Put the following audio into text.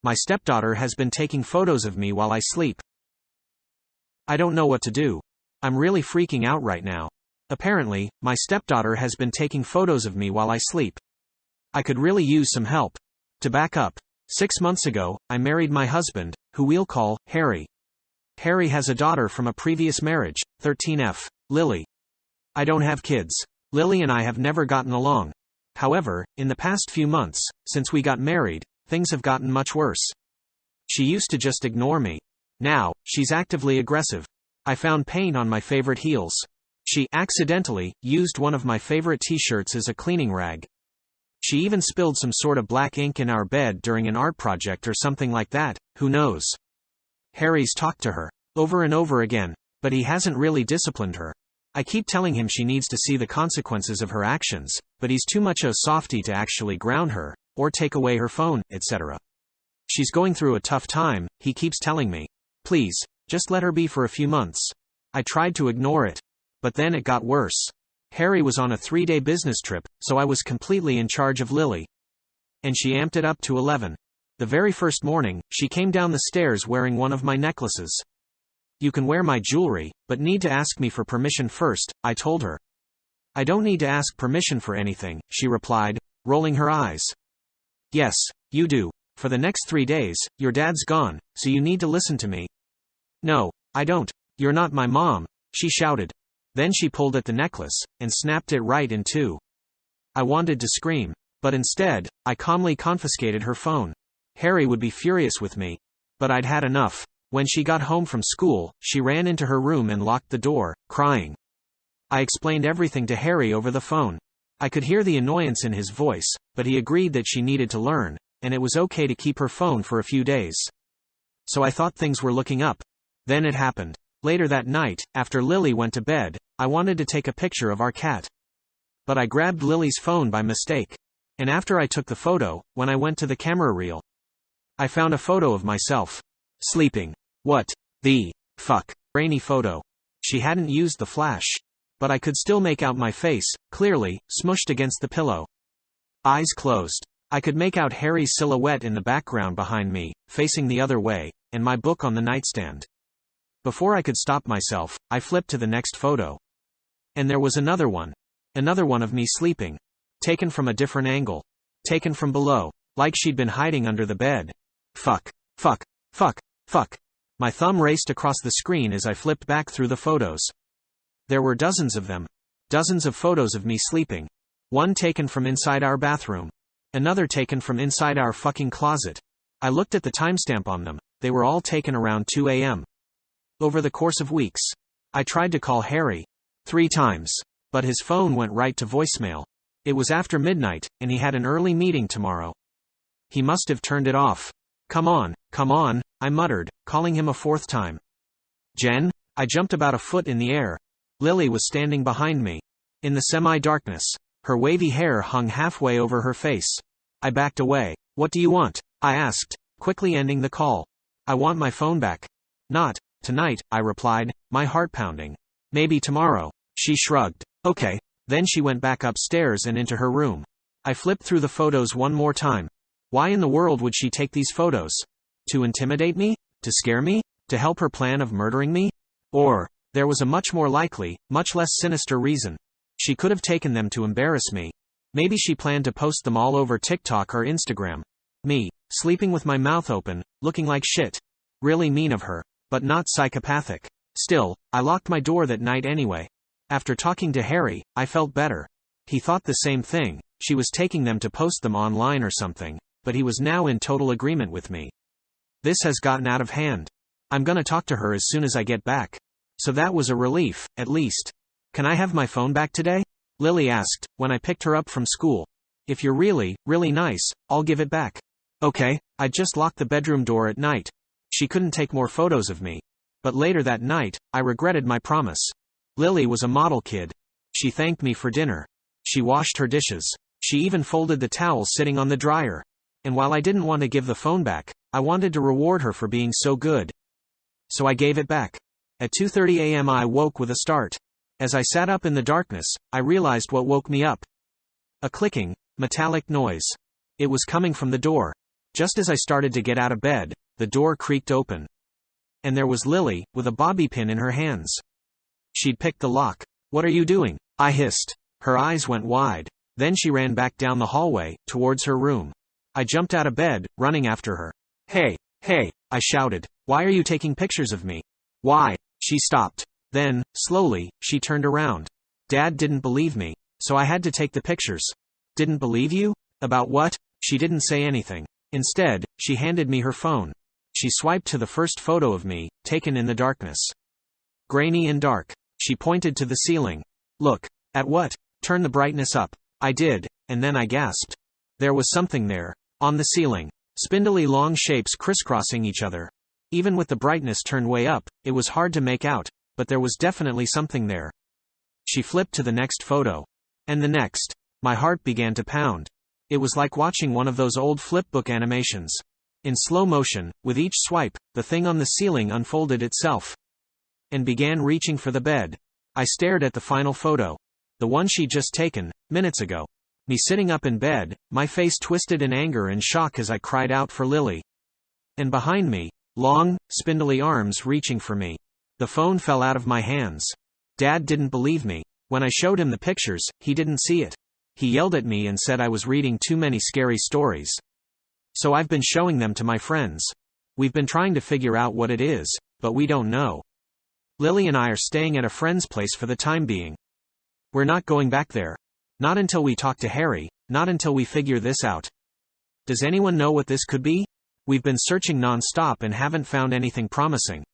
My stepdaughter has been taking photos of me while I sleep. I don't know what to do. I'm really freaking out right now. Apparently, my stepdaughter has been taking photos of me while I sleep. I could really use some help. To back up, 6 months ago, I married my husband, who we'll call Harry. Harry has a daughter from a previous marriage, 13F, Lily. I don't have kids. Lily and I have never gotten along. However, in the past few months, since we got married, things have gotten much worse. She used to just ignore me. Now, she's actively aggressive. I found paint on my favorite heels. She accidentally used one of my favorite t-shirts as a cleaning rag. She even spilled some sort of black ink in our bed during an art project or something like that, who knows. Harry's talked to her over and over again, but he hasn't really disciplined her. I keep telling him she needs to see the consequences of her actions, but he's too much a softie to actually ground her, or take away her phone, etc. She's going through a tough time, he keeps telling me. Please, just let her be for a few months. I tried to ignore it. But then it got worse. Harry was on a 3-day business trip, so I was completely in charge of Lily. And she amped it up to 11. The very first morning, she came down the stairs wearing one of my necklaces. You can wear my jewelry, but need to ask me for permission first, I told her. I don't need to ask permission for anything, she replied, rolling her eyes. Yes, you do. For the next 3 days, your dad's gone, so you need to listen to me. No, I don't. You're not my mom, she shouted. Then she pulled at the necklace, and snapped it right in two. I wanted to scream, but instead, I calmly confiscated her phone. Harry would be furious with me. But I'd had enough. When she got home from school, she ran into her room and locked the door, crying. I explained everything to Harry over the phone. I could hear the annoyance in his voice, but he agreed that she needed to learn, and it was okay to keep her phone for a few days. So I thought things were looking up. Then it happened. Later that night, after Lily went to bed, I wanted to take a picture of our cat. But I grabbed Lily's phone by mistake. And after I took the photo, when I went to the camera reel, I found a photo of myself sleeping. What the fuck? Grainy photo. She hadn't used the flash. But I could still make out my face, clearly, smushed against the pillow. Eyes closed. I could make out Harry's silhouette in the background behind me, facing the other way, and my book on the nightstand. Before I could stop myself, I flipped to the next photo. And there was another one. Another one of me sleeping. Taken from a different angle. Taken from below. Like she'd been hiding under the bed. Fuck. Fuck. Fuck. Fuck. My thumb raced across the screen as I flipped back through the photos. There were dozens of them. Dozens of photos of me sleeping. One taken from inside our bathroom. Another taken from inside our fucking closet. I looked at the timestamp on them. They were all taken around 2 a.m. Over the course of weeks. I tried to call Harry 3 times, but his phone went right to voicemail. It was after midnight, and he had an early meeting tomorrow. He must have turned it off. Come on, I muttered, calling him a 4th time. Jen? I jumped about a foot in the air. Lily was standing behind me. In the semi-darkness, her wavy hair hung halfway over her face. I backed away. What do you want? I asked, quickly ending the call. I want my phone back. Not tonight, I replied, my heart pounding. Maybe tomorrow. She shrugged. Okay. Then she went back upstairs and into her room. I flipped through the photos one more time. Why in the world would she take these photos? To intimidate me? To scare me? To help her plan of murdering me? Or, there was a much more likely, much less sinister reason. She could have taken them to embarrass me. Maybe she planned to post them all over TikTok or Instagram. Me, sleeping with my mouth open, looking like shit. Really mean of her, but not psychopathic. Still, I locked my door that night anyway. After talking to Harry, I felt better. He thought the same thing. She was taking them to post them online or something, but he was now in total agreement with me. This has gotten out of hand. I'm gonna talk to her as soon as I get back. So that was a relief, at least. Can I have my phone back today? Lily asked, when I picked her up from school. If you're really, really nice, I'll give it back. Okay. I just locked the bedroom door at night. She couldn't take more photos of me. But later that night, I regretted my promise. Lily was a model kid. She thanked me for dinner. She washed her dishes. She even folded the towels sitting on the dryer. And while I didn't want to give the phone back, I wanted to reward her for being so good. So I gave it back. At 2:30 a.m. I woke with a start. As I sat up in the darkness, I realized what woke me up. A clicking, metallic noise. It was coming from the door. Just as I started to get out of bed, the door creaked open. And there was Lily, with a bobby pin in her hands. She'd picked the lock. "What are you doing?" I hissed. Her eyes went wide. Then she ran back down the hallway, towards her room. I jumped out of bed, running after her. "Hey, hey," I shouted. "Why are you taking pictures of me?" "Why?" She stopped. Then, slowly, she turned around. Dad didn't believe me, so I had to take the pictures. "Didn't believe you? About what?" She didn't say anything. Instead, she handed me her phone. She swiped to the first photo of me, taken in the darkness. Grainy and dark. She pointed to the ceiling. "Look." "At what?" "Turn the brightness up." I did, and then I gasped. There was something there. On the ceiling. Spindly long shapes crisscrossing each other. Even with the brightness turned way up, it was hard to make out, but there was definitely something there. She flipped to the next photo. And the next. My heart began to pound. It was like watching one of those old flipbook animations. In slow motion, with each swipe, the thing on the ceiling unfolded itself. And began reaching for the bed. I stared at the final photo. The one she'd just taken, minutes ago. Me sitting up in bed, my face twisted in anger and shock as I cried out for Lily. And behind me, long, spindly arms reaching for me. The phone fell out of my hands. Dad didn't believe me. When I showed him the pictures, he didn't see it. He yelled at me and said I was reading too many scary stories. So I've been showing them to my friends. We've been trying to figure out what it is, but we don't know. Lily and I are staying at a friend's place for the time being. We're not going back there. Not until we talk to Harry, not until we figure this out. Does anyone know what this could be? We've been searching non-stop and haven't found anything promising.